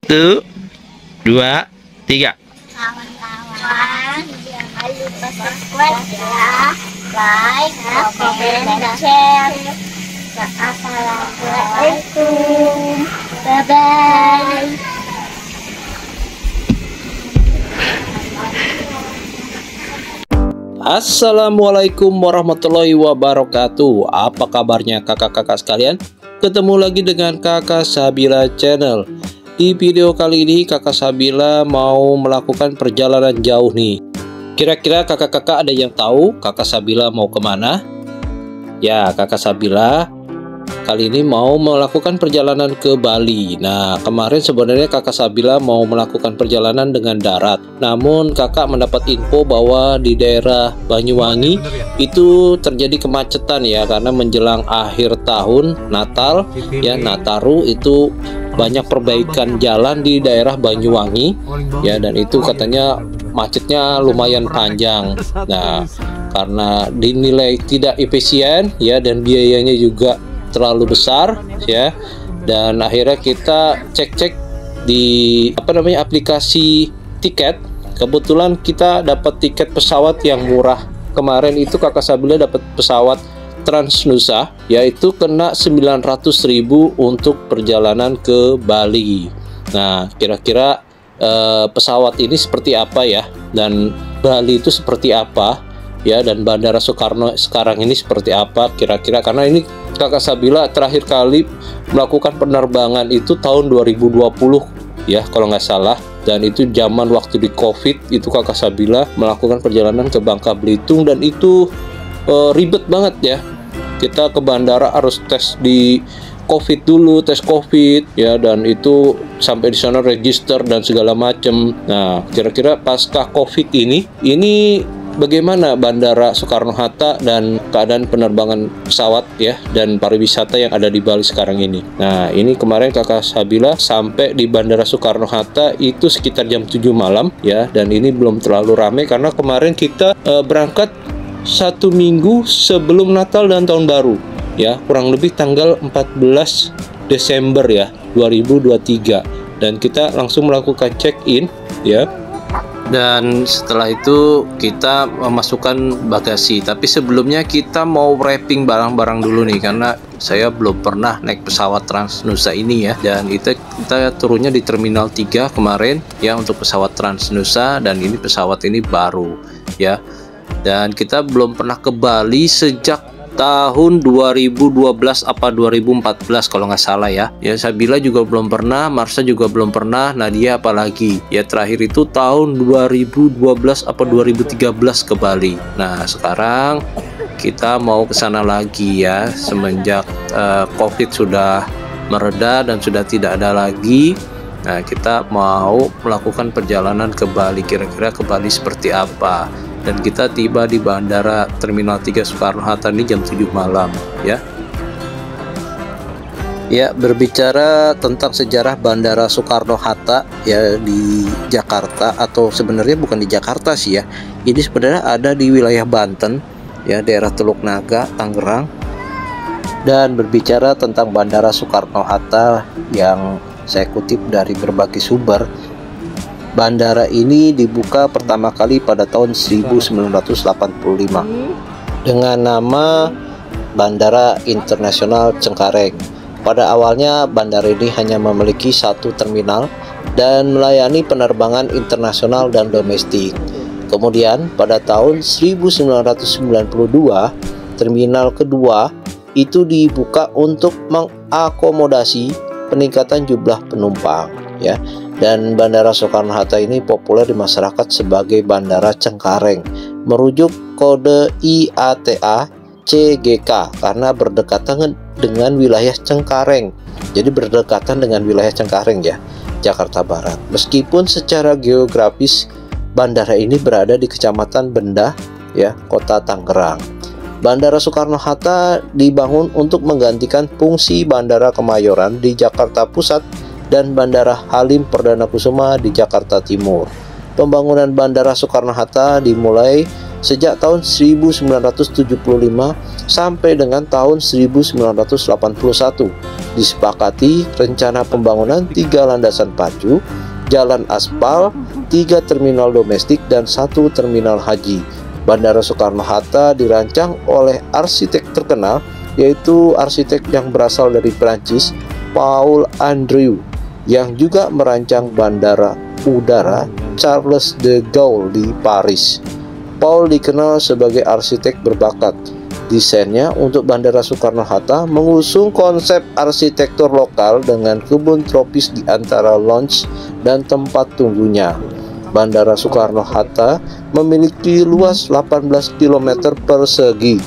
1, 2, 3. Kawan-kawan, jangan lupa subscribe ya, like, komen, dan share. Assalamualaikum, bye-bye. Assalamualaikum warahmatullahi wabarakatuh. Apa kabarnya kakak-kakak sekalian? Ketemu lagi dengan Kakak Sabila Channel. Di video kali ini Kakak Sabila mau melakukan perjalanan jauh nih. Kira-kira kakak-kakak ada yang tahu Kakak Sabila mau kemana? Ya, Kakak Sabila kali ini mau melakukan perjalanan ke Bali. Nah, kemarin sebenarnya Kakak Sabila mau melakukan perjalanan dengan darat. Namun kakak mendapat info bahwa di daerah Banyuwangi itu terjadi kemacetan ya, karena menjelang akhir tahun Natal ya, Nataru itu banyak perbaikan jalan di daerah Banyuwangi ya, dan itu katanya macetnya lumayan panjang. Nah, karena dinilai tidak efisien ya, dan biayanya juga terlalu besar ya, dan akhirnya kita cek-cek di aplikasi tiket. Kebetulan kita dapat tiket pesawat yang murah. Kemarin itu Kakak Sabila dapat pesawat Transnusa, yaitu kena 900.000 untuk perjalanan ke Bali. Nah, kira-kira pesawat ini seperti apa ya, dan Bali itu seperti apa ya, dan Bandara Soekarno sekarang ini seperti apa kira-kira, karena ini Kakak Sabila terakhir kali melakukan penerbangan itu tahun 2020 ya kalau nggak salah, dan itu zaman waktu di COVID itu Kakak Sabila melakukan perjalanan ke Bangka Belitung, dan itu ribet banget ya. Kita ke bandara harus tes di COVID dulu, tes COVID ya, dan itu sampai di sana register dan segala macam. Nah, kira-kira pasca COVID ini bagaimana Bandara Soekarno-Hatta dan keadaan penerbangan pesawat ya, dan pariwisata yang ada di Bali sekarang ini. Nah, ini kemarin Kakak Sabila sampai di Bandara Soekarno-Hatta itu sekitar jam 7 malam ya, dan ini belum terlalu ramai karena kemarin kita berangkat 1 minggu sebelum Natal dan Tahun Baru ya, kurang lebih tanggal 14 Desember ya 2023, dan kita langsung melakukan check-in ya. Dan setelah itu kita memasukkan bagasi. Tapi sebelumnya kita mau wrapping barang-barang dulu nih, karena saya belum pernah naik pesawat Transnusa ini ya. Dan kita turunnya di Terminal 3 kemarin ya untuk pesawat Transnusa, dan ini pesawat ini baru ya. Dan kita belum pernah ke Bali sejak tahun 2012 apa 2014 kalau nggak salah ya. Ya, Sabila juga belum pernah, Marsha juga belum pernah, Nadia apalagi. Ya, terakhir itu tahun 2012 apa 2013 ke Bali. Nah, sekarang kita mau ke sana lagi ya, semenjak COVID sudah mereda dan sudah tidak ada lagi. Nah, kita mau melakukan perjalanan ke Bali. Kira-kira ke Bali seperti apa? Dan kita tiba di Bandara Terminal 3 Soekarno-Hatta ini jam 7 malam ya. Ya, berbicara tentang sejarah Bandara Soekarno-Hatta ya di Jakarta, atau sebenarnya bukan di Jakarta sih ya. Ini sebenarnya ada di wilayah Banten ya, daerah Teluk Naga, Tangerang. Dan berbicara tentang Bandara Soekarno-Hatta yang saya kutip dari berbagai sumber, bandara ini dibuka pertama kali pada tahun 1985 dengan nama Bandara Internasional Cengkareng. Pada awalnya bandara ini hanya memiliki satu terminal dan melayani penerbangan internasional dan domestik. Kemudian pada tahun 1992 terminal kedua itu dibuka untuk mengakomodasi peningkatan jumlah penumpang ya. Dan Bandara Soekarno-Hatta ini populer di masyarakat sebagai Bandara Cengkareng, merujuk kode IATA CGK karena berdekatan dengan wilayah Cengkareng. Jadi berdekatan dengan wilayah Cengkareng ya, Jakarta Barat. Meskipun secara geografis bandara ini berada di Kecamatan Benda ya, Kota Tangerang. Bandara Soekarno-Hatta dibangun untuk menggantikan fungsi Bandara Kemayoran di Jakarta Pusat dan Bandara Halim Perdana Kusuma di Jakarta Timur. Pembangunan Bandara Soekarno-Hatta dimulai sejak tahun 1975 sampai dengan tahun 1981. Disepakati rencana pembangunan 3 landasan pacu, jalan aspal, 3 terminal domestik, dan 1 terminal haji. Bandara Soekarno-Hatta dirancang oleh arsitek terkenal, yaitu arsitek yang berasal dari Prancis, Paul Andrieu, yang juga merancang bandara udara Charles de Gaulle di Paris. Paul dikenal sebagai arsitek berbakat. Desainnya untuk Bandara Soekarno-Hatta mengusung konsep arsitektur lokal dengan kebun tropis di antara lounge dan tempat tunggunya. Bandara Soekarno-Hatta memiliki luas 18 km persegi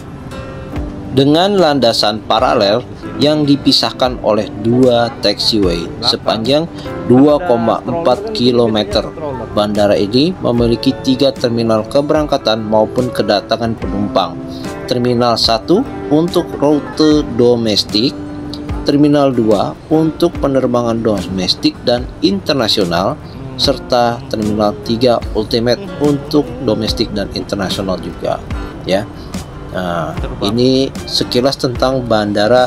dengan landasan paralel yang dipisahkan oleh 2 taxiway sepanjang 2,4 km. Bandara ini memiliki 3 terminal keberangkatan maupun kedatangan penumpang. Terminal 1 untuk rute domestik, Terminal 2 untuk penerbangan domestik dan internasional, serta Terminal 3 Ultimate untuk domestik dan internasional juga, ya. Nah, ini sekilas tentang Bandara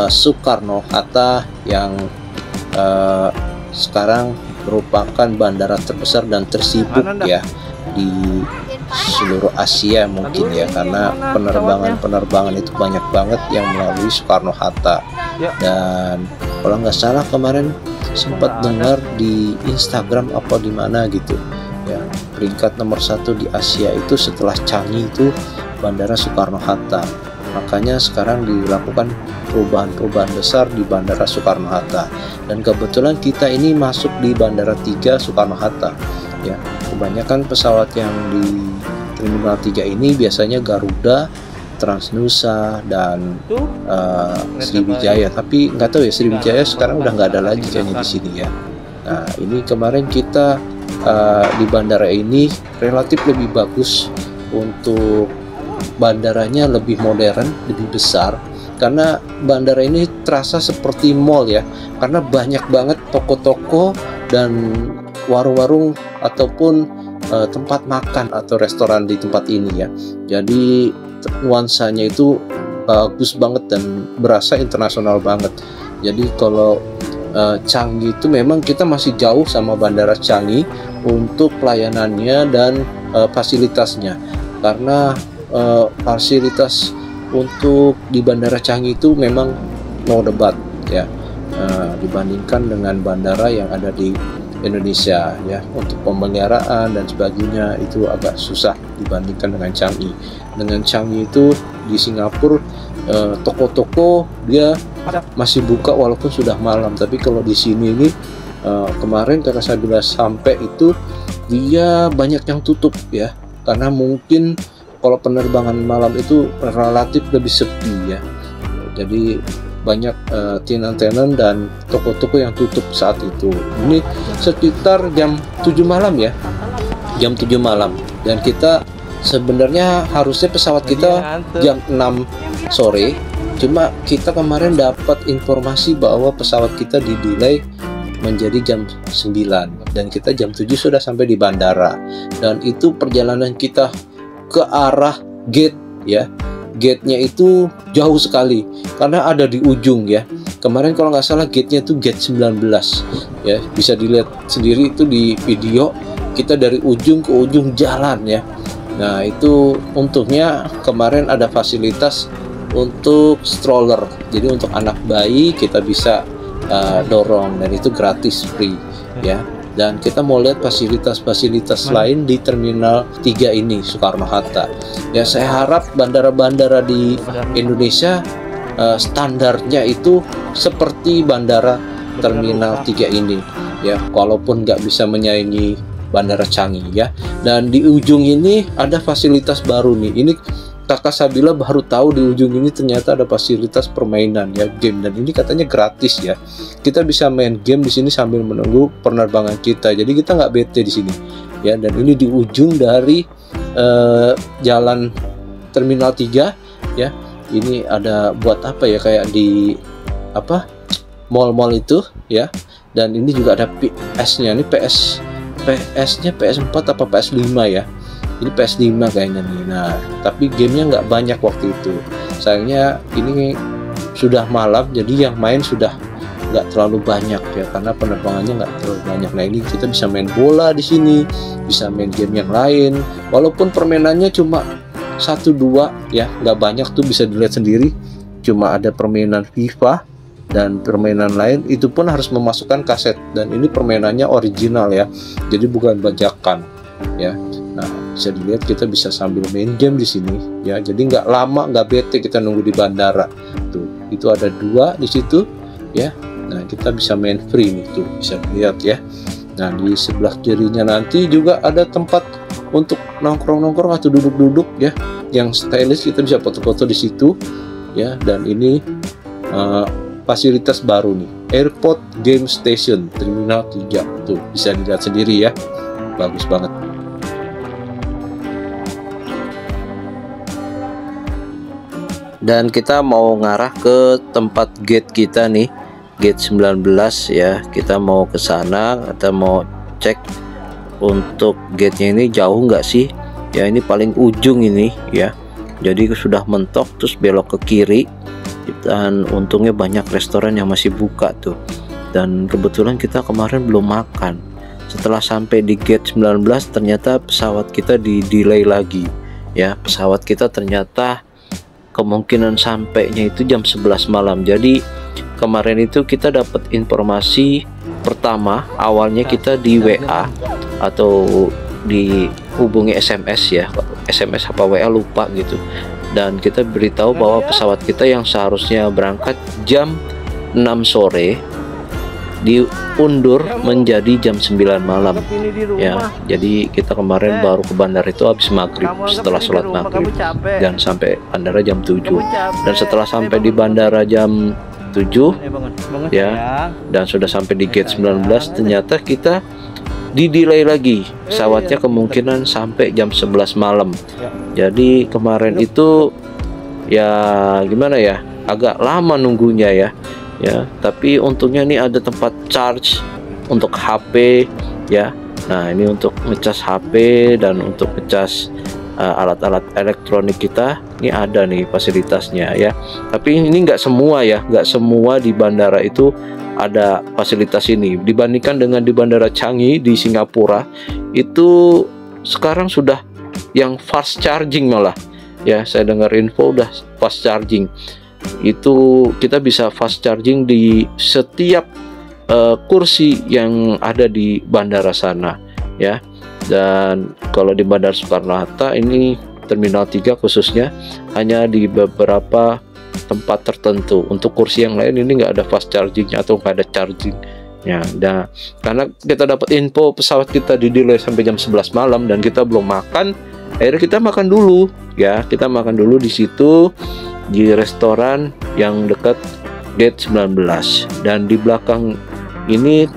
Soekarno-Hatta yang sekarang merupakan bandara terbesar dan tersibuk ya di seluruh Asia mungkin ya, karena penerbangan itu banyak banget yang melalui Soekarno-Hatta. Dan kalau nggak salah kemarin sempat dengar di Instagram apa di mana gitu ya, peringkat nomor 1 di Asia itu setelah Changi itu Bandara Soekarno-Hatta. Makanya sekarang dilakukan perubahan-perubahan besar di Bandara Soekarno-Hatta, dan kebetulan kita ini masuk di Bandara 3 Soekarno-Hatta ya. Kebanyakan pesawat yang di Terminal 3 ini biasanya Garuda, Transnusa, dan Sriwijaya. Tapi nggak tahu ya, Sriwijaya sekarang udah nggak ada lagi kayaknya di sini ya. Nah, ini kemarin kita di bandara ini relatif lebih bagus, untuk bandaranya lebih modern, lebih besar, karena bandara ini terasa seperti mall ya, karena banyak banget toko-toko dan warung-warung ataupun tempat makan atau restoran di tempat ini ya. Jadi nuansanya itu bagus banget dan berasa internasional banget. Jadi kalau Changi itu memang kita masih jauh sama Bandara Changi untuk pelayanannya dan fasilitasnya, karena fasilitas untuk di Bandara Changi itu memang no debat ya, dibandingkan dengan bandara yang ada di Indonesia ya. Untuk pemeliharaan dan sebagainya itu agak susah dibandingkan dengan Changi. Dengan Changi itu di Singapura toko-toko dia masih buka walaupun sudah malam, tapi kalau di sini ini kemarin kakak Sabila sampai itu dia banyak yang tutup ya, karena mungkin kalau penerbangan malam itu relatif lebih sepi ya. Jadi banyak tenan-tenan dan toko-toko yang tutup saat itu. Ini sekitar jam 7 malam ya, jam 7 malam, dan kita sebenarnya harusnya pesawat kita jam 6 sore, cuma kita kemarin dapat informasi bahwa pesawat kita di-delay menjadi jam 9, dan kita jam 7 sudah sampai di bandara. Dan itu perjalanan kita ke arah gate ya, gate-nya itu jauh sekali karena ada di ujung ya. Kemarin kalau nggak salah gate-nya itu gate 19 ya, bisa dilihat sendiri itu di video, kita dari ujung ke ujung jalan ya. Nah, itu untungnya kemarin ada fasilitas untuk stroller, jadi untuk anak bayi kita bisa dorong, dan itu gratis, free ya. Dan kita mau lihat fasilitas-fasilitas lain di Terminal 3 ini Soekarno-Hatta ya. Saya harap bandara-bandara di Indonesia standarnya itu seperti bandara Terminal 3 ini ya, walaupun nggak bisa menyaingi Bandara Changi ya. Dan di ujung ini ada fasilitas baru nih, ini kakak Sabila baru tahu, di ujung ini ternyata ada fasilitas permainan ya, game, dan ini katanya gratis ya. Kita bisa main game di sini sambil menunggu penerbangan kita, jadi kita nggak bete di sini ya. Dan ini di ujung dari jalan Terminal 3 ya. Ini ada buat apa ya, kayak di apa mall-mall itu ya. Dan ini juga ada PS-nya, ini PS-nya PS4 apa PS5 ya. Ini PS5 kayaknya nih. Nah, tapi gamenya nggak banyak waktu itu. Sayangnya ini sudah malam, jadi yang main sudah nggak terlalu banyak ya, karena penerbangannya nggak terlalu banyak. Nah, ini kita bisa main bola di sini, bisa main game yang lain. Walaupun permainannya cuma 1-2 ya, nggak banyak tuh, bisa dilihat sendiri. Cuma ada permainan FIFA dan permainan lain, itu pun harus memasukkan kaset, dan ini permainannya original ya, jadi bukan bajakan ya. Nah, bisa dilihat kita bisa sambil main game di sini ya, jadi nggak lama, nggak bete kita nunggu di bandara tuh. Itu ada 2 di situ ya. Nah, kita bisa main free nih tuh, bisa dilihat ya. Nah, di sebelah kirinya nanti juga ada tempat untuk nongkrong-nongkrong atau duduk-duduk ya, yang stylish, kita bisa foto-foto di situ ya. Dan ini fasilitas baru nih, Airport Game Station Terminal 3 tuh, bisa dilihat sendiri ya, bagus banget. Dan kita mau ngarah ke tempat gate kita nih, gate 19 ya. Kita mau ke sana, kita mau cek untuk gate-nya ini jauh nggak sih ya. Ini paling ujung ini ya, jadi sudah mentok terus belok ke kiri. Dan untungnya banyak restoran yang masih buka tuh, dan kebetulan kita kemarin belum makan. Setelah sampai di gate 19 ternyata pesawat kita di delay lagi ya. Pesawat kita ternyata kemungkinan sampainya itu jam 11 malam. Jadi kemarin itu kita dapat informasi pertama, awalnya kita di WA atau dihubungi SMS ya, SMS apa WA lupa gitu, dan kita beritahu bahwa pesawat kita yang seharusnya berangkat jam 6 sore diundur menjadi jam 9 malam ya. Jadi kita kemarin baru ke bandara itu habis maghrib, setelah sholat maghrib, dan sampai bandara jam 7. Dan setelah sampai di bandara jam 7 ya, dan sudah sampai di gate 19, ternyata kita di delay lagi pesawatnya, kemungkinan sampai jam 11 malam. Jadi kemarin itu ya gimana ya, agak lama nunggunya ya. Tapi untungnya ini ada tempat charge untuk HP ya. Nah, ini untuk ngecas HP dan untuk ngecas alat-alat elektronik kita, ini ada nih fasilitasnya ya. Tapi ini nggak semua ya, nggak semua di bandara itu ada fasilitas ini. Dibandingkan dengan di Bandara Changi di Singapura, itu sekarang sudah yang fast charging malah ya. Saya dengar info udah fast charging. Itu kita bisa fast charging di setiap kursi yang ada di bandara sana ya. Dan kalau di Bandara Soekarno-Hatta ini Terminal 3 khususnya, hanya di beberapa tempat tertentu. Untuk kursi yang lain ini nggak ada fast charging atau nggak ada charging ya. Nah, karena kita dapat info pesawat kita di delay sampai jam 11 malam dan kita belum makan, akhirnya kita makan dulu ya. Kita makan dulu di situ, di restoran yang dekat gate 19. Dan di belakang ini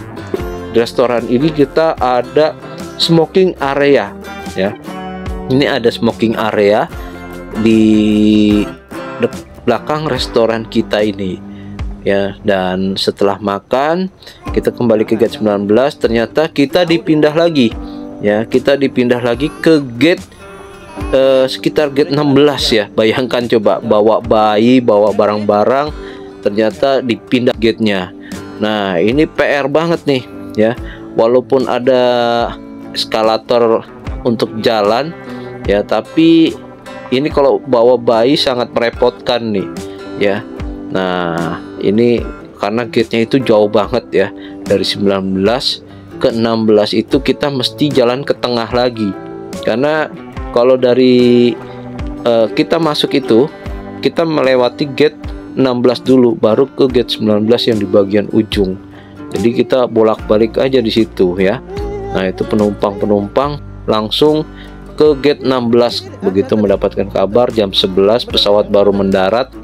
restoran ini kita ada smoking area ya. Ini ada smoking area di belakang restoran kita ini ya. Dan setelah makan kita kembali ke gate 19, ternyata kita dipindah lagi ya. Kita dipindah lagi ke gate sekitar gate 16 ya. Bayangkan coba, bawa bayi, bawa barang-barang, ternyata dipindah gate-nya. Nah, ini PR banget nih ya. Walaupun ada eskalator untuk jalan ya, tapi ini kalau bawa bayi sangat merepotkan nih ya. Nah, ini karena gate-nya itu jauh banget ya. Dari 19 ke 16 itu kita mesti jalan ke tengah lagi. Karena kalau dari kita masuk itu, kita melewati gate 16 dulu, baru ke gate 19 yang di bagian ujung. Jadi kita bolak-balik aja di situ ya. Nah, itu penumpang langsung ke gate 16. Begitu mendapatkan kabar jam 11 pesawat baru mendarat,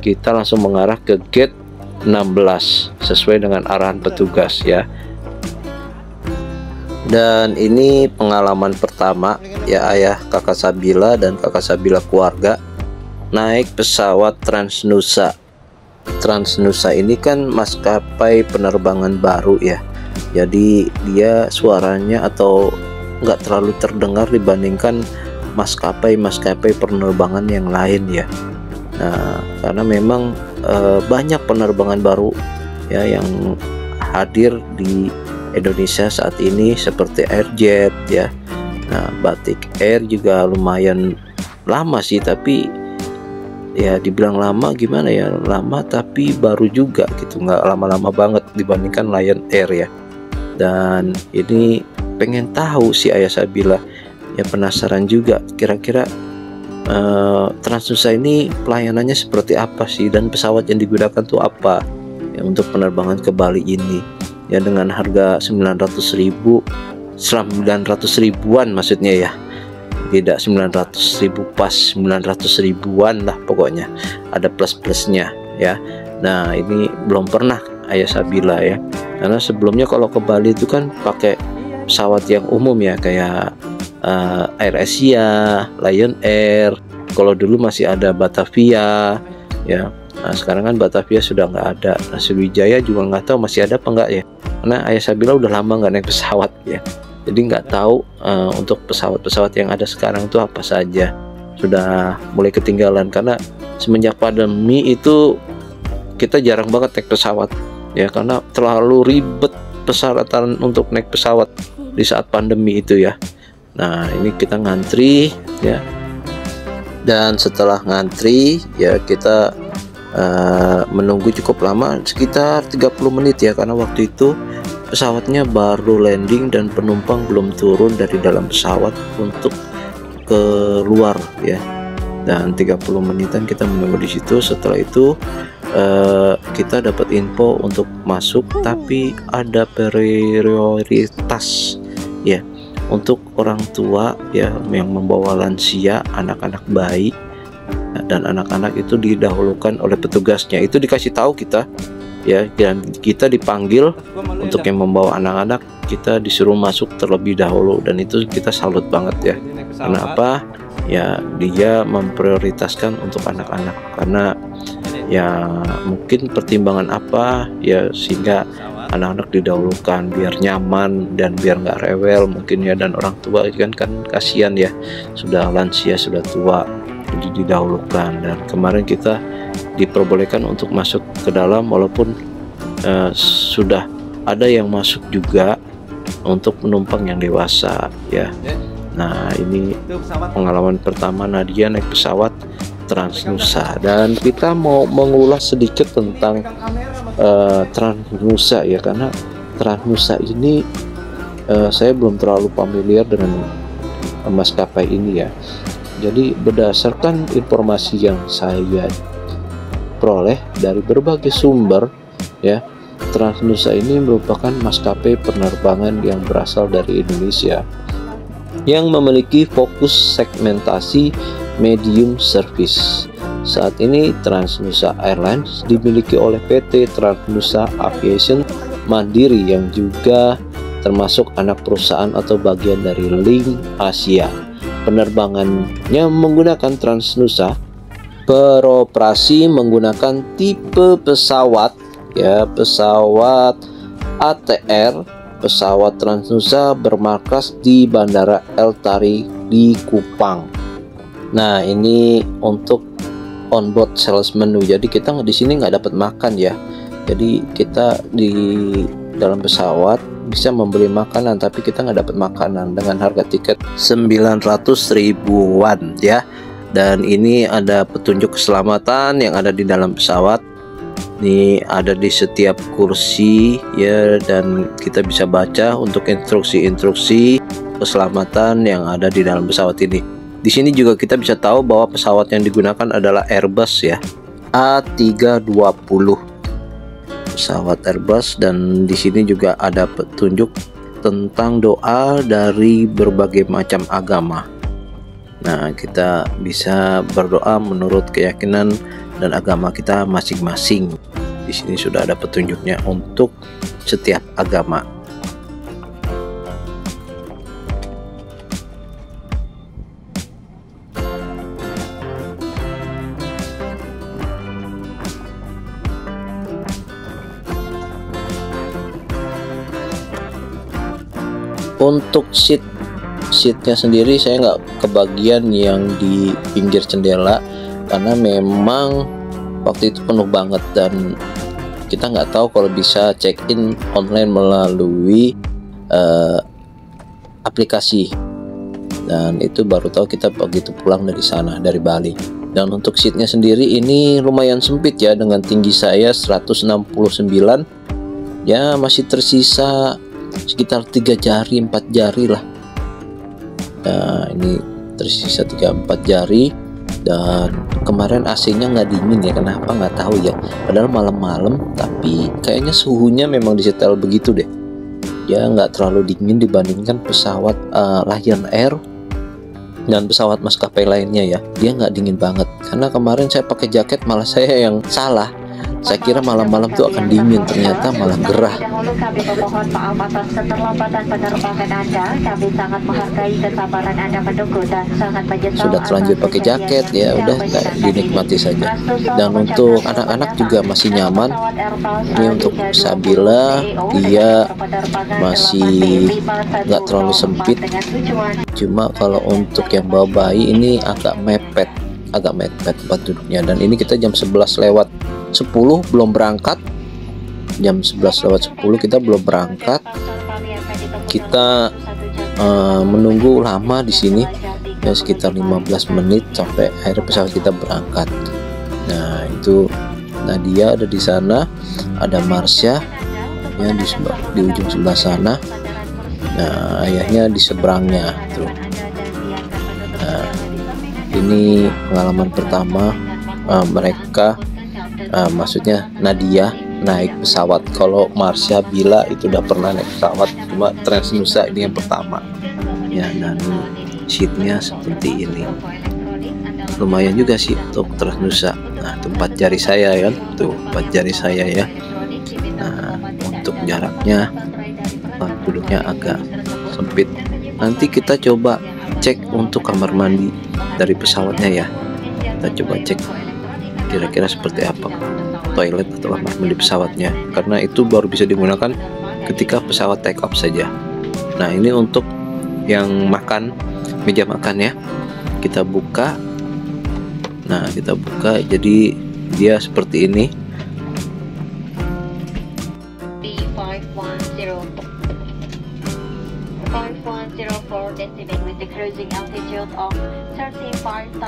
kita langsung mengarah ke gate 16 sesuai dengan arahan petugas ya. Dan ini pengalaman pertama ya ayah kakak Sabila dan kakak Sabila keluarga naik pesawat Transnusa. Transnusa ini kan maskapai penerbangan baru ya. Jadi dia suaranya atau nggak terlalu terdengar dibandingkan maskapai penerbangan yang lain ya. Nah, karena memang banyak penerbangan baru ya yang hadir di Indonesia saat ini seperti Airjet ya. Nah, Batik Air juga lumayan lama sih, tapi ya dibilang lama gimana ya, lama tapi baru juga gitu, nggak lama-lama banget dibandingkan Lion Air ya. Dan ini pengen tahu si Ayah Sabila ya, penasaran juga kira-kira Transnusa ini pelayanannya seperti apa sih, dan pesawat yang digunakan tuh apa ya untuk penerbangan ke Bali ini ya, dengan harga 900 ribuan maksudnya ya, tidak 900 ribu pas, 900 ribuan lah pokoknya, ada plus-plusnya ya. Nah, ini belum pernah Ayah Sabila ya, karena sebelumnya kalau ke Bali itu kan pakai pesawat yang umum ya, kayak AirAsia, Lion Air. Kalau dulu masih ada Batavia ya. Nah, sekarang kan Batavia sudah nggak ada. Nah, Sriwijaya juga nggak tahu masih ada apa nggak ya, karena Ayah Sabila udah lama nggak naik pesawat ya, jadi nggak tahu untuk pesawat-pesawat yang ada sekarang itu apa saja. Sudah mulai ketinggalan karena semenjak pandemi itu kita jarang banget naik pesawat ya, karena terlalu ribet persyaratan untuk naik pesawat di saat pandemi itu ya. Nah, ini kita ngantri ya, dan setelah ngantri ya kita menunggu cukup lama, sekitar 30 menit ya, karena waktu itu pesawatnya baru landing dan penumpang belum turun dari dalam pesawat untuk keluar ya. Dan 30 menitan kita menunggu di situ. Setelah itu kita dapat info untuk masuk, tapi ada prioritas ya untuk orang tua ya yang membawa lansia, anak-anak bayi dan anak-anak itu didahulukan oleh petugasnya. Itu dikasih tahu kita ya, dan kita dipanggil untuk yang membawa anak-anak, kita disuruh masuk terlebih dahulu, dan itu kita salut banget ya. Kenapa? Ya, dia memprioritaskan untuk anak-anak karena ya mungkin pertimbangan apa ya, sehingga anak-anak didahulukan biar nyaman dan biar nggak rewel mungkin ya. Dan orang tua kan kasihan ya, sudah lansia, sudah tua, jadi didahulukan. Dan kemarin kita diperbolehkan untuk masuk ke dalam, walaupun sudah ada yang masuk juga untuk penumpang yang dewasa ya. Nah, ini pengalaman pertama Nadia naik pesawat Transnusa, dan kita mau mengulas sedikit tentang Transnusa ya, karena Transnusa ini saya belum terlalu familiar dengan maskapai ini ya. Jadi berdasarkan informasi yang saya peroleh dari berbagai sumber ya, Transnusa ini merupakan maskapai penerbangan yang berasal dari Indonesia yang memiliki fokus segmentasi medium service. Saat ini Transnusa Airlines dimiliki oleh PT Transnusa Aviation Mandiri yang juga termasuk anak perusahaan atau bagian dari Link Asia. Penerbangannya menggunakan Transnusa, beroperasi menggunakan tipe pesawat ya, pesawat ATR. Pesawat Transnusa bermarkas di Bandara El Tari di Kupang. Nah, ini untuk onboard sales menu. Jadi kita di sini nggak dapat makan ya. Jadi kita di dalam pesawat bisa membeli makanan, tapi kita nggak dapat makanan, dengan harga tiket 900 ribuan ya. Dan ini ada petunjuk keselamatan yang ada di dalam pesawat. Ini ada di setiap kursi ya, dan kita bisa baca untuk instruksi-instruksi keselamatan yang ada di dalam pesawat ini. Di sini juga kita bisa tahu bahwa pesawat yang digunakan adalah Airbus ya, A320 pesawat Airbus. Dan di sini juga ada petunjuk tentang doa dari berbagai macam agama. Nah, kita bisa berdoa menurut keyakinan dan agama kita masing-masing. Di sini sudah ada petunjuknya untuk setiap agama. Untuk seat seatnya sendiri saya nggak kebagian yang di pinggir jendela karena memang waktu itu penuh banget dan kita nggak tahu kalau bisa check in online melalui aplikasi, dan itu baru tahu kita begitu pulang dari sana, dari Bali. Dan untuk seatnya sendiri ini lumayan sempit ya, dengan tinggi saya 169 ya, masih tersisa sekitar 3 jari 4 jari lah. Nah ini tersisa 3-4 jari. Dan kemarin AC-nya nggak dingin ya, kenapa nggak tahu ya, padahal malam-malam, tapi kayaknya suhunya memang disetel begitu deh ya, nggak terlalu dingin dibandingkan pesawat Lion Air dan pesawat maskapai lainnya ya. Dia nggak dingin banget, karena kemarin saya pakai jaket malah saya yang salah. Saya kira malam-malam tuh akan dingin, ternyata malah gerah. Dahulu kami memohon maaf atas keterlambatan penerbangan Anda. Kami sangat menghargai kesabaran Anda menunggu dan sangat menyesal. Sudah terlanjur pakai jaket ya, udah dinikmati saja. Dan untuk anak-anak juga masih nyaman. Ini untuk Sabila, dia masih nggak terlalu sempit. Cuma kalau untuk yang bawa bayi ini agak mepet tempat duduknya. Dan ini kita jam 11:10 belum berangkat. Jam 11:10 kita belum berangkat. Kita menunggu lama di sini ya, sekitar 15 menit sampai akhirnya pesawat kita berangkat. Nah itu Nadia ada di sana, ada Marsha ya di ujung sebelah sana. Nah ayahnya di seberangnya tuh. Nah, ini pengalaman pertama mereka, maksudnya Nadia naik pesawat. Kalau Marsha, Bila itu udah pernah naik pesawat, cuma Transnusa ini yang pertama ya. Dan seatnya seperti ini, lumayan juga sih untuk Transnusa. Nah tempat jari saya kan, tuh 4 jari saya ya. Nah untuk jaraknya duduknya agak sempit. Nanti kita coba cek untuk kamar mandi dari pesawatnya ya. Kita coba cek kira-kira seperti apa toilet atau kamar mandi pesawatnya, karena itu baru bisa digunakan ketika pesawat take off saja. Nah ini untuk yang makan, meja makan ya, kita buka. Nah kita buka, jadi dia seperti ini. B5104 decimal with the cruising altitude of 35,000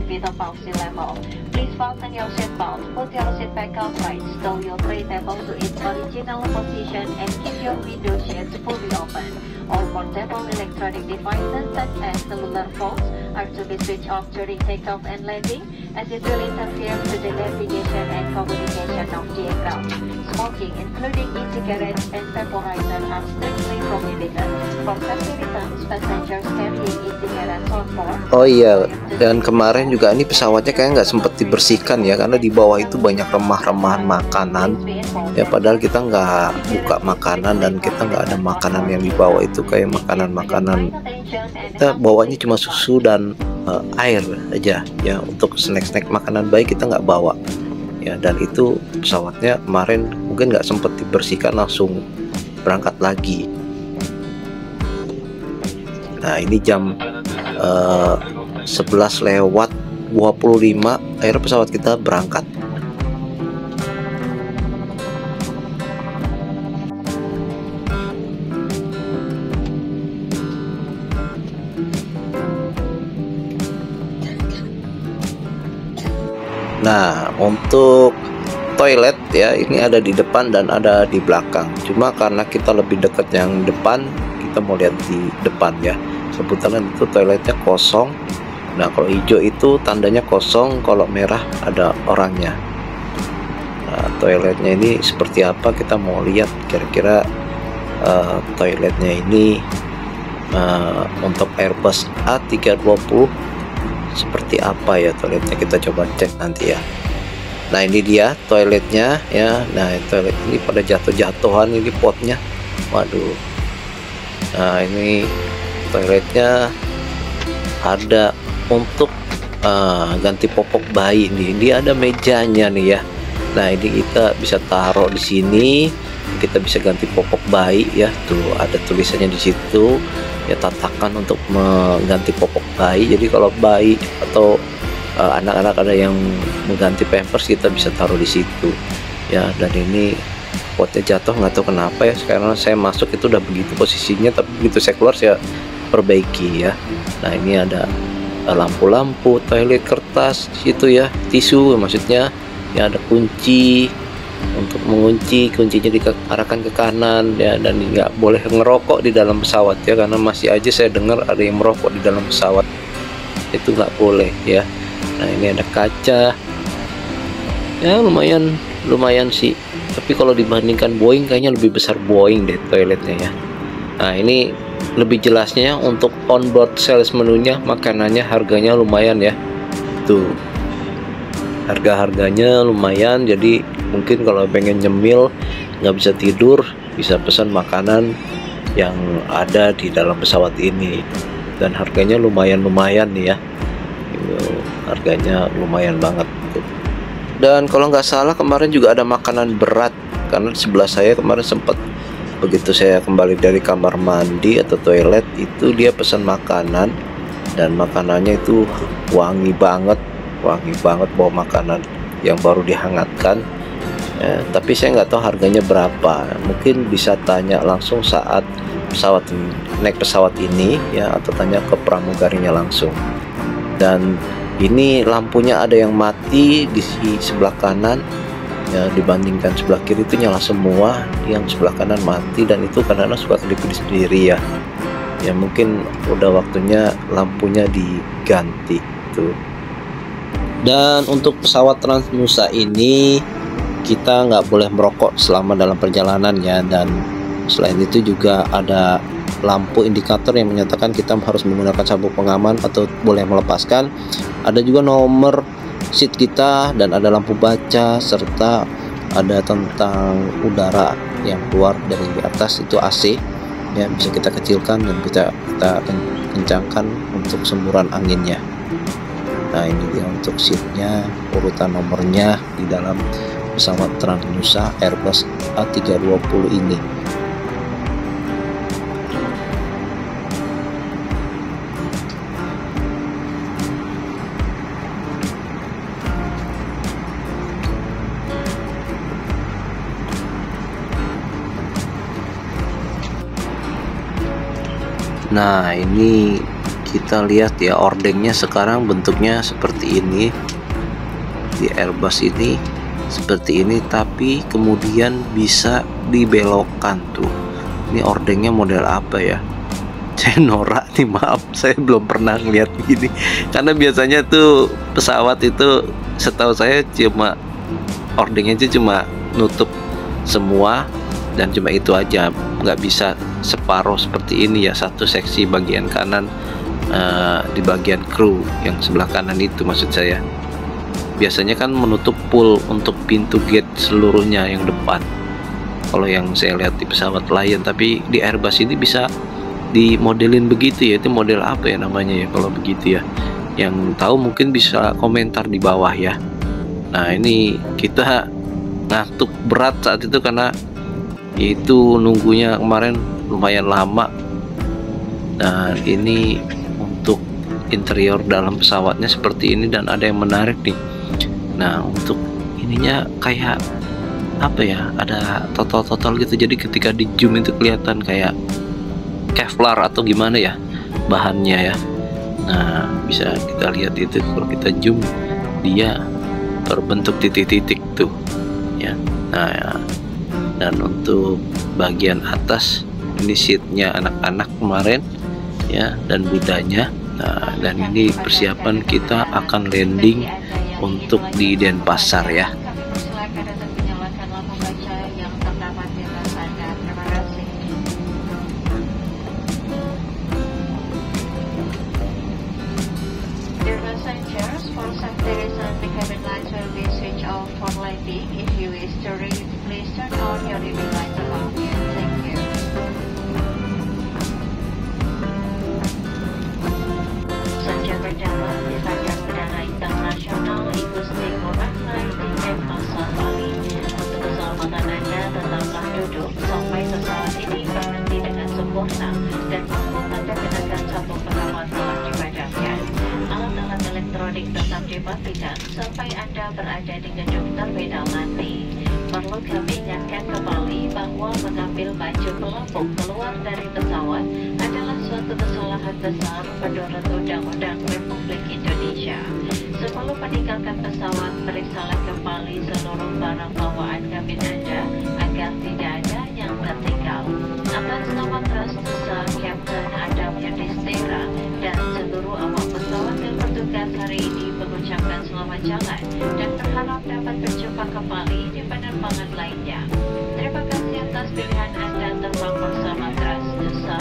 feet above sea level. Please fasten your seatbelt, put your seat back upright, stow your tray table to its original position, and keep your window shades fully open. All portable electronic devices such as cellular phones are to be switched off during takeoff and landing, as it will interfere to the navigation and communication of the aircraft. Smoking, including e-cigarettes and vaporizer, are strictly prohibited. For safety reasons, passengers carrying e-cigarettes on board. Oh iya, dan kemarin juga ini pesawatnya kayak nggak sempat dibersihkan ya, karena di bawah itu banyak remah-remahan makanan ya, padahal kita nggak buka makanan dan kita nggak ada makanan yang di bawah itu, kayak makanan-makanan kita bawanya cuma susu dan air aja ya. Untuk snack-snack makanan bayi kita nggak bawa ya, dan itu pesawatnya kemarin mungkin nggak sempat dibersihkan, langsung berangkat lagi. Nah ini jam 11:25 akhirnya pesawat kita berangkat. Nah untuk toilet ya, ini ada di depan dan ada di belakang. Cuma karena kita lebih dekat yang depan, kita mau lihat di depan ya. Sebetulnya itu toiletnya kosong. Nah kalau hijau itu tandanya kosong, kalau merah ada orangnya. Nah toiletnya ini seperti apa, kita mau lihat kira-kira toiletnya ini untuk Airbus A320 seperti apa ya toiletnya, kita coba cek nanti ya. Nah ini dia toiletnya ya. Nah toilet ini pada jatuh-jatuhan ini potnya, waduh. Nah ini toiletnya ada untuk ganti popok bayi nih. Dia ada mejanya nih ya. Nah ini kita bisa taruh di sini kita bisa ganti popok bayi ya, tuh ada tulisannya di situ ya, tatakan untuk mengganti popok bayi. Jadi kalau bayi atau anak-anak ada yang mengganti pampers, kita bisa taruh di situ ya. Dan ini potnya jatuh, nggak tahu kenapa ya, sekarang saya masuk itu udah begitu posisinya, tapi begitu saya keluar saya perbaiki ya. Nah ini ada lampu-lampu, toilet, kertas situ ya, tisu maksudnya ya, ada kunci untuk mengunci, kuncinya diarahkan ke kanan ya. Dan nggak boleh ngerokok di dalam pesawat ya, karena masih aja saya dengar ada yang merokok di dalam pesawat, itu nggak boleh ya. Nah ini ada kaca ya, lumayan sih, tapi kalau dibandingkan Boeing kayaknya lebih besar Boeing deh toiletnya ya. Nah ini lebih jelasnya untuk onboard sales menunya, makanannya, harganya lumayan ya, tuh harganya lumayan. Jadi mungkin kalau pengen nyemil nggak bisa tidur, bisa pesan makanan yang ada di dalam pesawat ini, dan harganya lumayan nih ya, harganya lumayan banget tuh. Dan kalau nggak salah kemarin juga ada makanan berat, karena di sebelah saya kemarin sempat, begitu saya kembali dari kamar mandi atau toilet itu dia pesan makanan, dan makanannya itu wangi banget bawa makanan yang baru dihangatkan ya. Tapi saya nggak tahu harganya berapa, mungkin bisa tanya langsung saat naik pesawat ini ya, atau tanya ke pramugarinya langsung. Dan ini lampunya ada yang mati di sebelah kanan ya, dibandingkan sebelah kiri itu nyala semua, yang sebelah kanan mati, dan itu kadang-kadang suka kedip-kedip sendiri ya. Ya mungkin udah waktunya lampunya diganti tuh. Dan untuk pesawat Transnusa ini kita nggak boleh merokok selama dalam perjalanan ya. Dan selain itu juga ada lampu indikator yang menyatakan kita harus menggunakan sabuk pengaman atau boleh melepaskan. Ada juga nomor seat kita, dan ada lampu baca, serta ada tentang udara yang keluar dari atas, itu AC ya, bisa kita kecilkan dan kita kencangkan untuk semburan anginnya. Nah ini dia untuk seatnya, urutan nomornya di dalam pesawat Transnusa Airbus A320 ini. Nah ini kita lihat ya, ordengnya sekarang bentuknya seperti ini di Airbus ini, seperti ini, tapi kemudian bisa dibelokkan tuh. Ini ordengnya model apa ya? Saya norak nih, maaf, saya belum pernah lihat gini, karena biasanya tuh pesawat itu setahu saya cuma ordengnya aja cuma nutup semua, dan cuma itu aja, nggak bisa separuh seperti ini ya, satu seksi bagian kanan di bagian kru yang sebelah kanan itu maksud saya. Biasanya kan menutup full untuk pintu gate seluruhnya yang depan, kalau yang saya lihat di pesawat Lion. Tapi di Airbus ini bisa dimodelin begitu ya. Itu model apa ya namanya ya kalau begitu ya? Yang tahu mungkin bisa komentar di bawah ya. Nah ini kita ngantuk berat saat itu karena itu nunggunya kemarin lumayan lama. Nah ini untuk interior dalam pesawatnya seperti ini, dan ada yang menarik nih. Nah untuk ininya kayak apa ya, ada total gitu, jadi ketika di zoom itu kelihatan kayak Kevlar atau gimana ya bahannya ya. Nah bisa kita lihat itu kalau kita zoom, dia berbentuk titik-titik tuh ya. Nah ya. Dan untuk bagian atas ini seatnya anak-anak kemarin ya, dan budanya. Nah dan ini persiapan kita akan landing untuk di Denpasar ya. Silakan untuk menyalakan lampu baca yang terdapat di atas Anda. Terima kasih. Dear passengers, for safety reasons, the cabin lights will be switched off for landing. If you wish to read, please turn on your living lights above you. Thank you. Sanjay Perdana, Desainer Perdana Internasional Igusti Ngurah Flight sempurna dan membuat Anda kenakan sabuk pengaman telah dipajangkan. Alat-alat elektronik tetap dimatikan sampai Anda berada di gedung terminal nanti. Perlu kami ingatkan kembali bahwa mengambil baju pelampung keluar dari pesawat adalah suatu kesalahan besar menurut Undang-Undang Republik Indonesia. Sebelum meninggalkan pesawat, periksalah kembali seluruh barang bawaan kabin Anda agar tidak ada yang tertinggal. Atas nama Trust Nusa, Kapten Adam Yudhistira dan seluruh awak pesawat yang bertugas hari ini mengucapkan selamat jalan dan berharap dapat berjumpa kembali di penerbangan lainnya. Terima kasih atas pilihan Anda terbang bersama Trust Nusa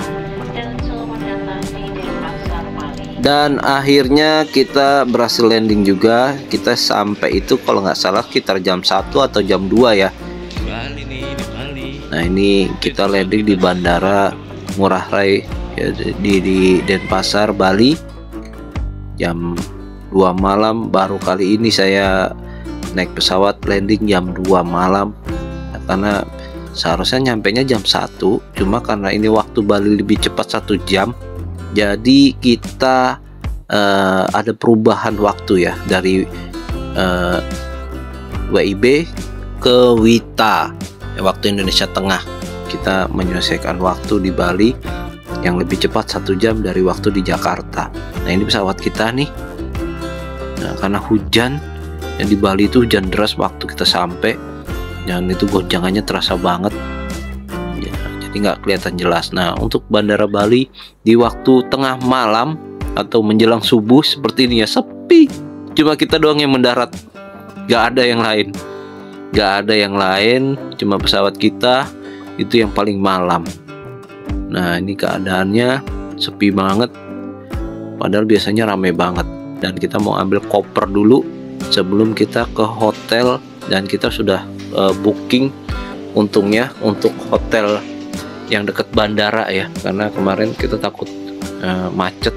dan selamat datang di Denpasar, Bali. Dan akhirnya kita berhasil landing juga. Kita sampai itu kalau nggak salah sekitar jam 1 atau jam 2 ya. Bali nih, di Bali. Nah ini kita landing di Bandara Ngurah Rai ya, di Denpasar, Bali. Jam 2 malam. Baru kali ini saya naik pesawat landing jam 2 malam ya, karena seharusnya nyampainya jam 1, cuma karena ini waktu Bali lebih cepat 1 jam, jadi kita ada perubahan waktu ya dari WIB ke WITA ya, waktu Indonesia Tengah. Kita menyelesaikan waktu di Bali yang lebih cepat 1 jam dari waktu di Jakarta. Nah ini pesawat kita nih. Nah, karena hujan yang di Bali itu hujan deras waktu kita sampai, dan itu goncangannya terasa banget ya, jadi nggak kelihatan jelas. Nah untuk Bandara Bali di waktu tengah malam atau menjelang subuh seperti ini ya, sepi, cuma kita doang yang mendarat, nggak ada yang lain, cuma pesawat kita itu yang paling malam. Nah ini keadaannya sepi banget, padahal biasanya rame banget. Dan kita mau ambil koper dulu sebelum kita ke hotel, dan kita sudah booking untungnya untuk hotel yang dekat bandara ya, karena kemarin kita takut macet,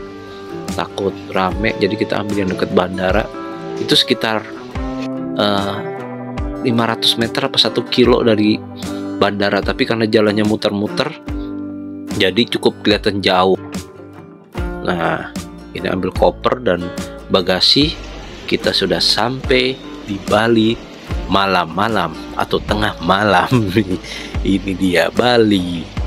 takut rame, jadi kita ambil yang dekat bandara. Itu sekitar 500 meter apa 1 kilo dari bandara, tapi karena jalannya muter-muter jadi cukup kelihatan jauh. Nah kita ambil koper dan bagasi, kita sudah sampai di Bali malam-malam atau tengah malam. Ini dia Bali.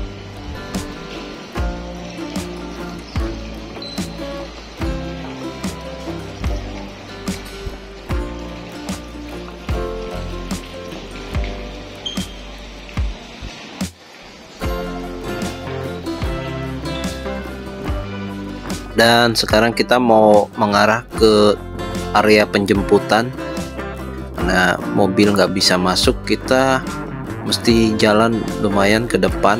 Dan sekarang kita mau mengarah ke area penjemputan. Karena mobil nggak bisa masuk, kita mesti jalan lumayan ke depan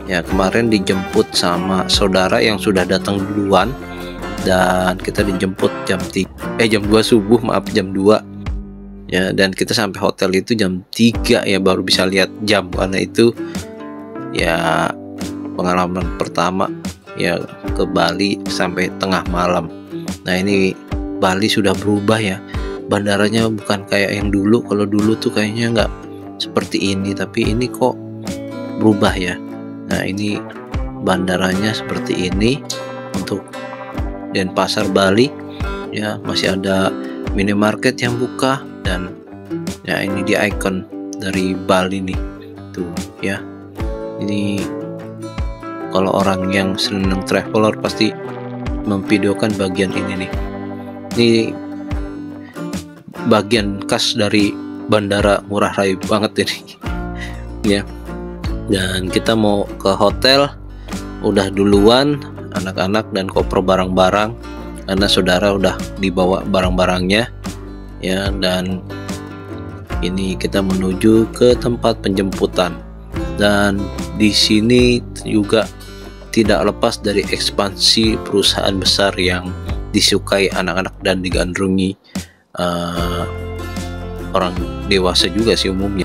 ya. Kemarin dijemput sama saudara yang sudah datang duluan, dan kita dijemput jam 2 subuh, jam 2 ya, dan kita sampai hotel itu jam 3 ya, baru bisa lihat jam, karena itu ya pengalaman pertama ya ke Bali sampai tengah malam. Nah ini Bali sudah berubah ya, bandaranya bukan kayak yang dulu. Kalau dulu tuh kayaknya nggak seperti ini, tapi ini kok berubah ya. Nah ini bandaranya seperti ini untuk Denpasar Bali ya, masih ada minimarket yang buka, dan ya ini dia ikon dari Bali nih tuh ya. Ini kalau orang yang senang traveler pasti memvideokan bagian ini nih. Ini bagian khas dari Bandara Ngurah Rai banget ini ya. Dan kita mau ke hotel udah duluan, anak-anak dan koper barang-barang, karena saudara udah dibawa barang-barangnya ya. Dan ini kita menuju ke tempat penjemputan, dan di sini juga tidak lepas dari ekspansi perusahaan besar yang disukai anak-anak dan digandrungi orang dewasa juga sih umumnya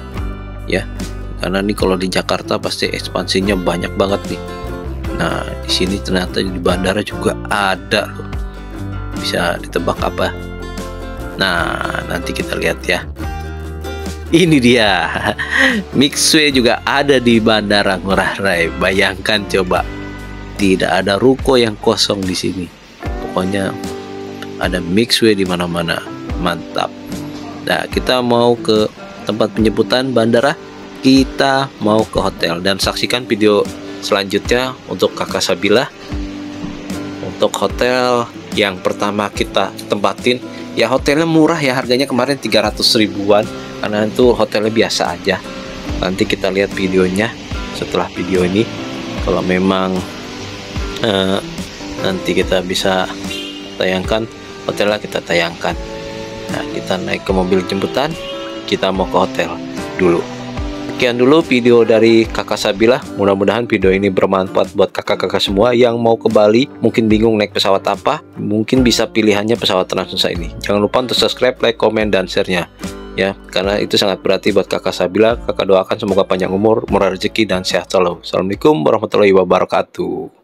ya. Karena nih kalau di Jakarta pasti ekspansinya banyak banget nih. Nah di sini ternyata di bandara juga ada loh. Bisa ditebak apa? Nah nanti kita lihat ya. Ini dia, Mixway juga ada di Bandara Ngurah Rai. Bayangkan coba, tidak ada ruko yang kosong di sini. Pokoknya ada Mixway di mana-mana, mantap. Nah, kita mau ke tempat penjemputan bandara, kita mau ke hotel dan saksikan video selanjutnya untuk Kakak Sabila. Untuk hotel yang pertama kita tempatin, ya hotelnya murah ya, harganya kemarin 300 ribuan karena itu hotelnya biasa aja. Nanti kita lihat videonya setelah video ini, kalau memang nanti kita bisa tayangkan hotelnya, kita tayangkan. Nah, kita naik ke mobil jemputan, kita mau ke hotel dulu. Sekian dulu video dari Kakak Sabila. Mudah-mudahan video ini bermanfaat buat kakak-kakak semua yang mau ke Bali, mungkin bingung naik pesawat apa, mungkin bisa pilihannya pesawat Transnusa ini. Jangan lupa untuk subscribe, like, komen, dan share-nya ya, karena itu sangat berarti buat Kakak Sabila. Kakak doakan semoga panjang umur, murah rezeki, dan sehat selalu. Assalamualaikum warahmatullahi wabarakatuh.